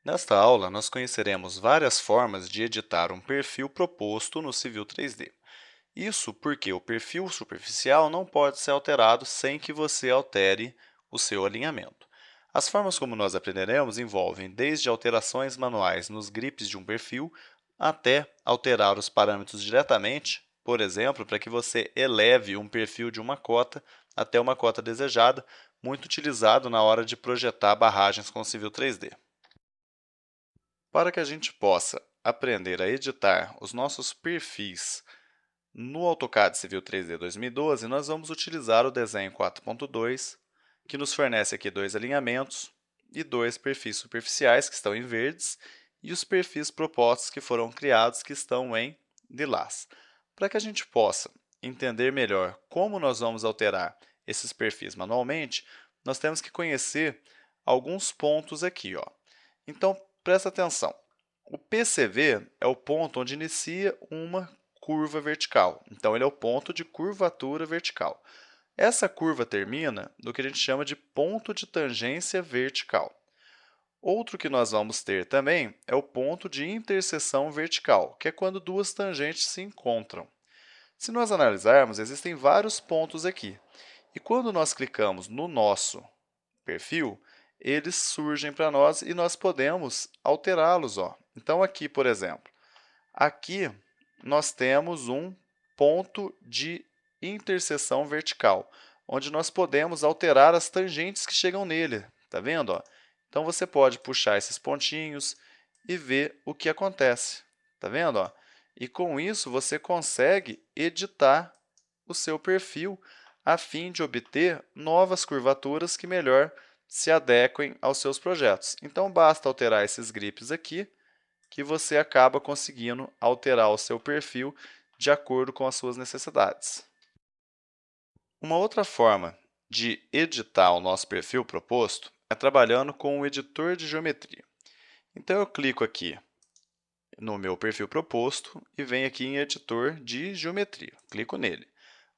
Nesta aula, nós conheceremos várias formas de editar um perfil proposto no Civil 3D. Isso porque o perfil superficial não pode ser alterado sem que você altere o seu alinhamento. As formas como nós aprenderemos envolvem desde alterações manuais nos grips de um perfil até alterar os parâmetros diretamente, por exemplo, para que você eleve um perfil de uma cota até uma cota desejada, muito utilizado na hora de projetar barragens com Civil 3D. Para que a gente possa aprender a editar os nossos perfis no AutoCAD Civil 3D 2012, nós vamos utilizar o Desenho 4.2, que nos fornece aqui dois alinhamentos e dois perfis superficiais, que estão em verdes, e os perfis propostos que foram criados, que estão em lilás. Para que a gente possa entender melhor como nós vamos alterar esses perfis manualmente, nós temos que conhecer alguns pontos aqui. Então, presta atenção. O PCV é o ponto onde inicia uma curva vertical. Então, ele é o ponto de curvatura vertical. Essa curva termina no que a gente chama de ponto de tangência vertical. Outro que nós vamos ter também é o ponto de interseção vertical, que é quando duas tangentes se encontram. Se nós analisarmos, existem vários pontos aqui. E quando nós clicamos no nosso perfil, eles surgem para nós e nós podemos alterá-los. Então, aqui, por exemplo, aqui nós temos um ponto de interseção vertical, onde nós podemos alterar as tangentes que chegam nele. Está vendo? Então, você pode puxar esses pontinhos e ver o que acontece. Está vendo? E com isso, você consegue editar o seu perfil a fim de obter novas curvaturas que melhor se adequem aos seus projetos. Então, basta alterar esses grips aqui, que você acaba conseguindo alterar o seu perfil de acordo com as suas necessidades. Uma outra forma de editar o nosso perfil proposto é trabalhando com o editor de geometria. Então, eu clico aqui no meu perfil proposto e venho aqui em editor de geometria. Clico nele.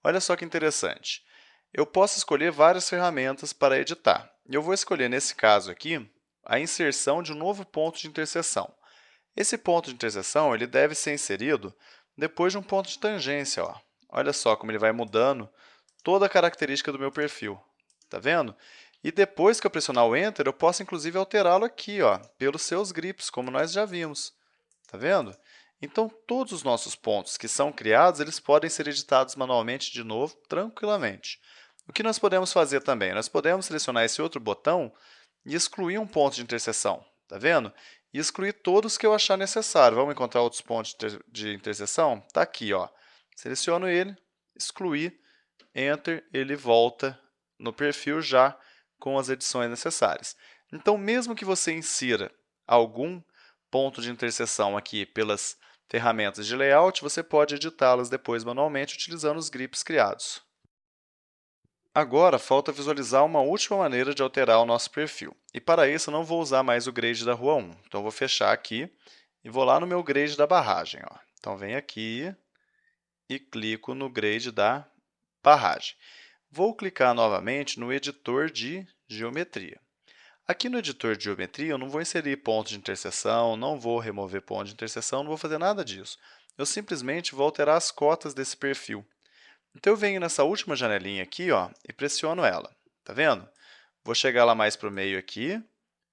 Olha só que interessante. Eu posso escolher várias ferramentas para editar. Eu vou escolher, nesse caso aqui, a inserção de um novo ponto de interseção. Esse ponto de interseção ele deve ser inserido depois de um ponto de tangência. Olha só como ele vai mudando toda a característica do meu perfil. Está vendo? E depois que eu pressionar o Enter, eu posso inclusive alterá-lo aqui, pelos seus grips, como nós já vimos. Está vendo? Então, todos os nossos pontos que são criados, eles podem ser editados manualmente de novo, tranquilamente. O que nós podemos fazer também? Nós podemos selecionar esse outro botão e excluir um ponto de interseção. Está vendo? E excluir todos que eu achar necessário. Vamos encontrar outros pontos de interseção? Está aqui. Seleciono ele, excluir, Enter, ele volta no perfil já com as edições necessárias. Então, mesmo que você insira algum ponto de interseção aqui pelas ferramentas de layout, você pode editá-las depois manualmente utilizando os grips criados. Agora, falta visualizar uma última maneira de alterar o nosso perfil. E para isso, eu não vou usar mais o grade da rua 1. Então, eu vou fechar aqui e vou lá no meu grade da barragem. Então, venho aqui e clico no grade da barragem. Vou clicar novamente no editor de geometria. Aqui no editor de geometria, eu não vou inserir ponto de interseção, não vou remover ponto de interseção, não vou fazer nada disso. Eu simplesmente vou alterar as cotas desse perfil. Então, eu venho nessa última janelinha aqui e pressiono ela. Está vendo? Vou chegar lá mais para o meio aqui,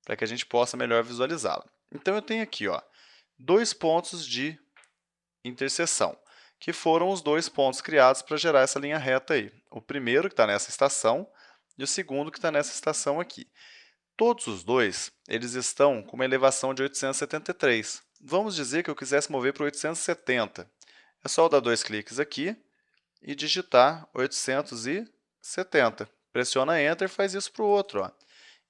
para que a gente possa melhor visualizá-la. Então, eu tenho aqui dois pontos de interseção, que foram os dois pontos criados para gerar essa linha reta aí. O primeiro, que está nessa estação, e o segundo, que está nessa estação aqui. Todos os dois eles estão com uma elevação de 873. Vamos dizer que eu quisesse mover para 870. É só eu dar dois cliques aqui e digitar 870. Pressiona Enter e faz isso para o outro.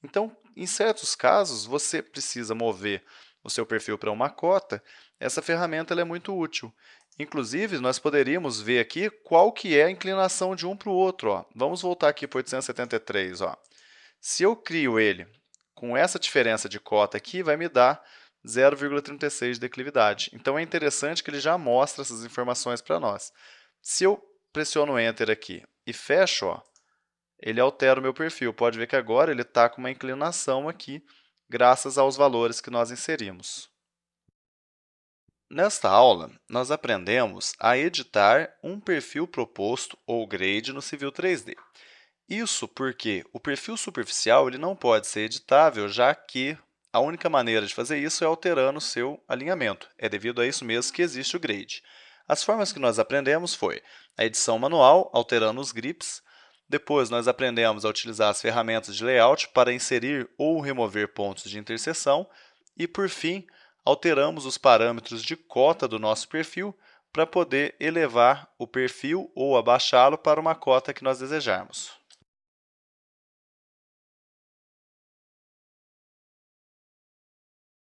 Então, em certos casos, você precisa mover o seu perfil para uma cota, essa ferramenta ela é muito útil. Inclusive, nós poderíamos ver aqui qual que é a inclinação de um para o outro. Vamos voltar aqui para 873. Se eu crio ele com essa diferença de cota aqui, vai me dar 0,36 de declividade. Então, é interessante que ele já mostra essas informações para nós. Se eu pressiono Enter aqui e fecho, ele altera o meu perfil. Pode ver que agora ele está com uma inclinação aqui graças aos valores que nós inserimos. Nesta aula, nós aprendemos a editar um perfil proposto ou grade no Civil 3D. Isso porque o perfil superficial ele não pode ser editável, já que a única maneira de fazer isso é alterando o seu alinhamento. É devido a isso mesmo que existe o grade. As formas que nós aprendemos foi a edição manual, alterando os grips. Depois, nós aprendemos a utilizar as ferramentas de layout para inserir ou remover pontos de interseção. E, por fim, alteramos os parâmetros de cota do nosso perfil para poder elevar o perfil ou abaixá-lo para uma cota que nós desejarmos.